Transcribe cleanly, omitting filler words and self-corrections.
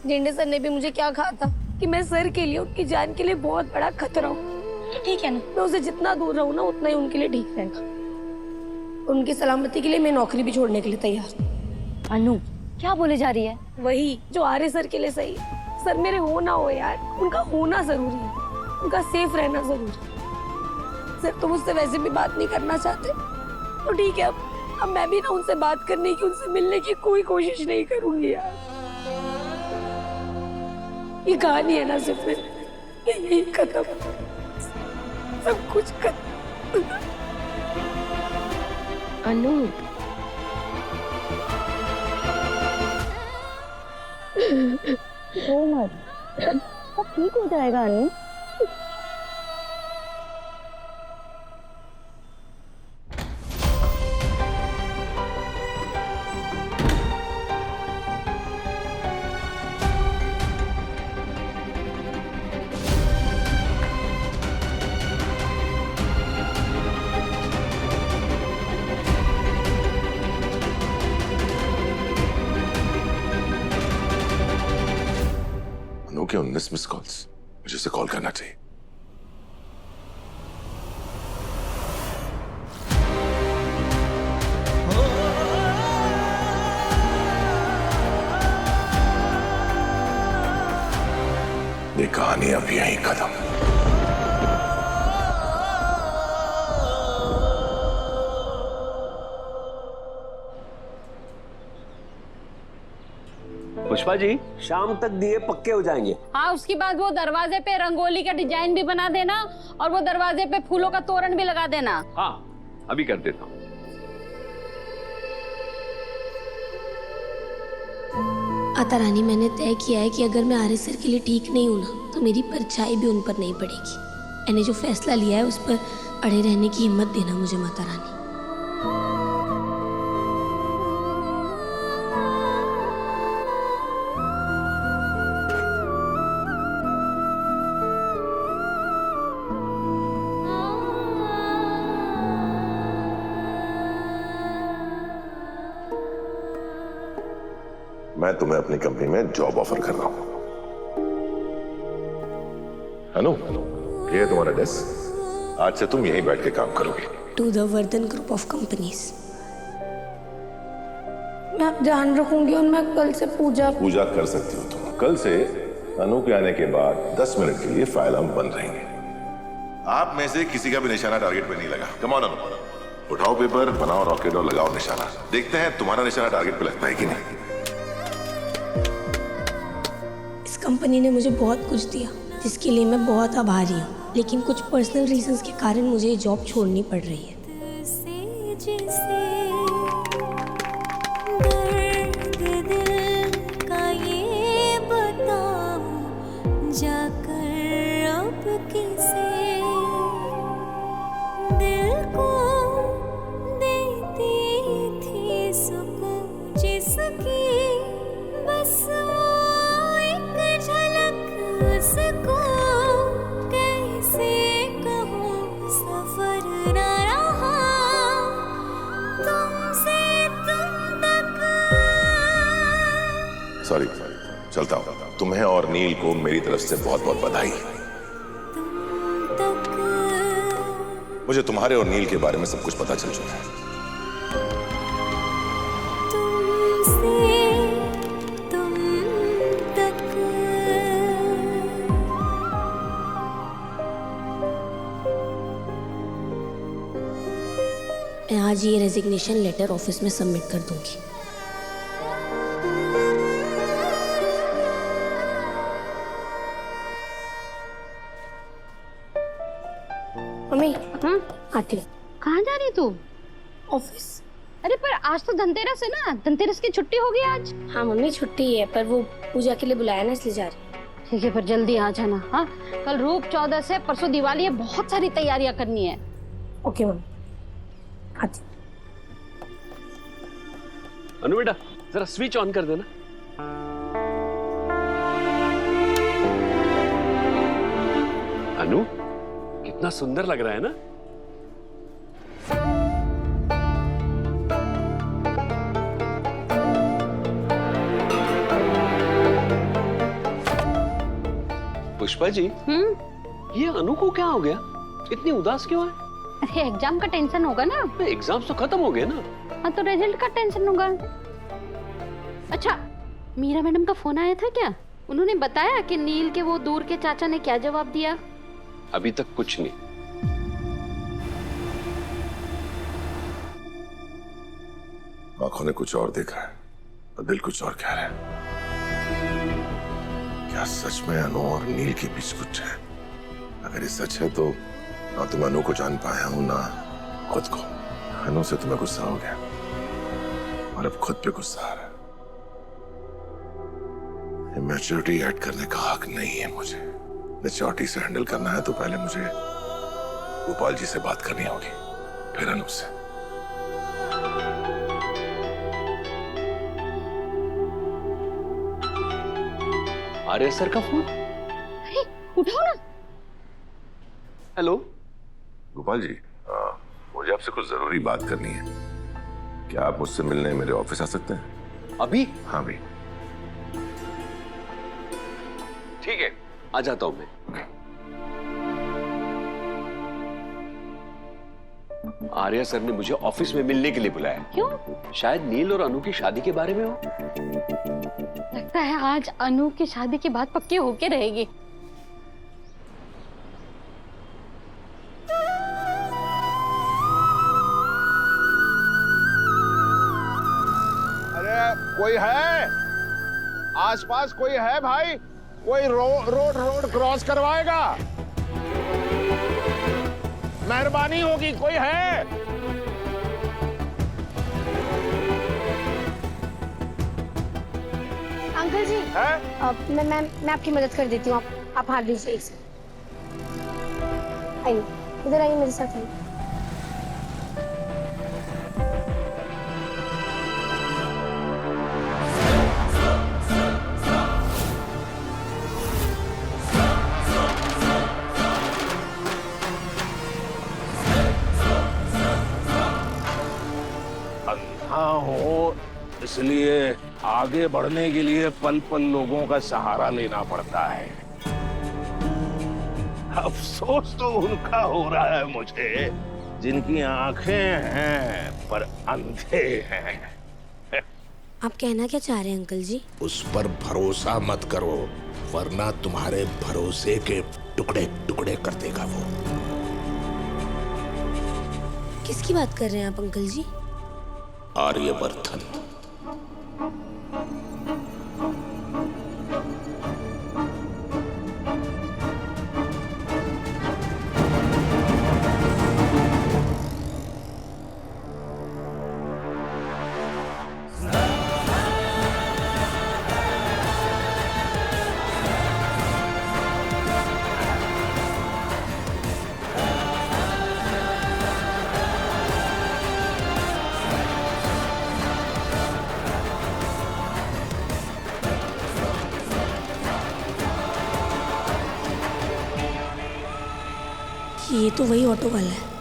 झेंडे सर ने भी मुझे क्या कहा था कि मैं सर के लिए, उनकी जान के लिए बहुत बड़ा खतरा हूँ। ठीक है ना, मैं उससे जितना दूर रहूँ ना उतना ही उनके लिए ठीक रहेगा। उनकी सलामती के लिए मैं नौकरी भी छोड़ने के लिए तैयार हूँ। अनु, क्या बोले जा रही है? वही जो आर्य सर के लिए सही है। सर मेरे हो ना हो यार, उनका होना जरूरी है, उनका सेफ रहना जरूरी है। सर तो मुझसे वैसे भी बात नहीं करना चाहते तो ठीक है, अब मैं भी ना उनसे बात करने की, उनसे मिलने की कोई कोशिश नहीं करूंगी यार। ये कहानी है ना सिर्फ यही खत्म, सब कुछ खत्म। अनु, रो मत, सब ठीक हो जाएगा अनु। अनु के 19 मिस कॉल्स, मुझे उसे कॉल करना चाहिए। ये कहानी अब यहीं खत्म। पुष्पा जी, शाम तक दिए पक्के हो जाएंगे। हाँ, उसके बाद वो दरवाजे पे रंगोली का डिजाइन भी बना देना और वो दरवाजे पे फूलों का तोरण भी लगा देना। हाँ, अभी कर देता हूँ। आता रानी, मैंने तय किया है कि अगर मैं आर्य सर के लिए ठीक नहीं हूं ना तो मेरी परछाई भी उन पर नहीं पड़ेगी। मैंने जो फैसला लिया है उस पर अड़े रहने की हिम्मत देना मुझे, माता रानी। मैं तुम्हें अपनी कंपनी में जॉब ऑफर कर रहा हूं। अनु, ये है तुम्हारा डेस्क। आज से तुम यहीं बैठ के काम करोगे। To the Vardhan group of companies. मैं अब ध्यान रखूंगी और मैं कल से पूजा कर सकती हो तुम। कल से अनु के आने के बाद 10 मिनट के लिए फाइल हम बंद रहेंगे। आप में से किसी का भी निशाना टारगेट पे नहीं लगा। कम ऑन अनु, उठाओ पेपर, बनाओ रॉकेट और लगाओ निशाना। देखते हैं तुम्हारा निशाना टारगेट पे लगता है कि नहीं। इस कंपनी ने मुझे बहुत कुछ दिया जिसके लिए मैं बहुत आभारी हूँ, लेकिन कुछ पर्सनल रीजंस के कारण मुझे ये जॉब छोड़नी पड़ रही है। सॉरी, चलता हूं। तुम्हें और नील को मेरी तरफ से बहुत बहुत बधाई। मुझे तुम्हारे और नील के बारे में सब कुछ पता चल चुका है। मैं आज ये रेजिग्नेशन लेटर ऑफिस में सबमिट कर दूंगी। मम्मी, आती हूँ। कहाँ जा रही तू? ऑफिस। अरे पर आज तो धनतेरस है ना, धनतेरस की छुट्टी होगी आज। हाँ मम्मी, छुट्टी है पर वो पूजा के लिए बुलाया ना, इसलिए जा रही। ठीक है, पर जल्दी आ जाना। हाँ, कल रूप 14 है, परसों दिवाली है, बहुत सारी तैयारियां करनी है। ओके मम्मी, आती हूँ। अनु बेटा, जरा स्विच ऑन कर देना। अनु, कितना सुंदर लग रहा है ना। पुष्पा जी, ये अनु को क्या हो गया? इतनी उदास क्यों है? अरे एग्जाम का टेंशन होगा ना। एग्जाम तो खत्म हो गए ना। हाँ तो रिजल्ट का टेंशन होगा। अच्छा, मीरा मैडम का फोन आया था क्या? उन्होंने बताया कि नील के वो दूर के चाचा ने क्या जवाब दिया? अभी तक कुछ नहीं। आंखों ने कुछ और देखा है और दिल कुछ और कह रहा है। क्या सच में अनु और नील के बीच कुछ है? अगर ये सच है तो ना तो मैं अनु को जान पाया हूं ना खुद को। अनु से तुम्हें गुस्सा हो गया और अब खुद पे गुस्सा आ रहा है। मैच्योरिटी ऐड करने का हक नहीं है मुझे। मैच्योरिटी से हैंडल करना है तो पहले मुझे गोपाल जी से बात करनी होगी, फिर अनु से। आर्य सर का फोन। अरे उठाओ ना। हेलो गोपाल जी, मुझे आपसे कुछ जरूरी बात करनी है। क्या आप मुझसे मिलने मेरे ऑफिस आ सकते हैं? अभी? हाँ भी। ठीक है, आ जाता हूं मैं। आर्या सर ने मुझे ऑफिस में मिलने के लिए बुलाया। क्यों? शायद नील और अनु की शादी के बारे में हो। लगता है आज अनु की शादी की बात पक्की होके रहेगी। अरे कोई है? आसपास कोई है भाई? कोई रोड क्रॉस करवाएगा? मेहरबानी होगी, कोई है? अंकल जी, है? मैं आपकी मदद कर देती हूँ। आप हाथ दीजिए एक से। आइए, इधर आइए मेरे साथ आइए। अंधा हो इसलिए आगे बढ़ने के लिए पल पल लोगों का सहारा लेना पड़ता है। अफसोस तो उनका हो रहा है मुझे जिनकी आंखें हैं पर अंधे हैं। आप कहना क्या चाह रहे हैं अंकल जी? उस पर भरोसा मत करो, वरना तुम्हारे भरोसे के टुकड़े टुकड़े कर देगा वो। किसकी बात कर रहे हैं आप अंकल जी? आर्यवर्धन। ये तो वही ऑटो वाला है।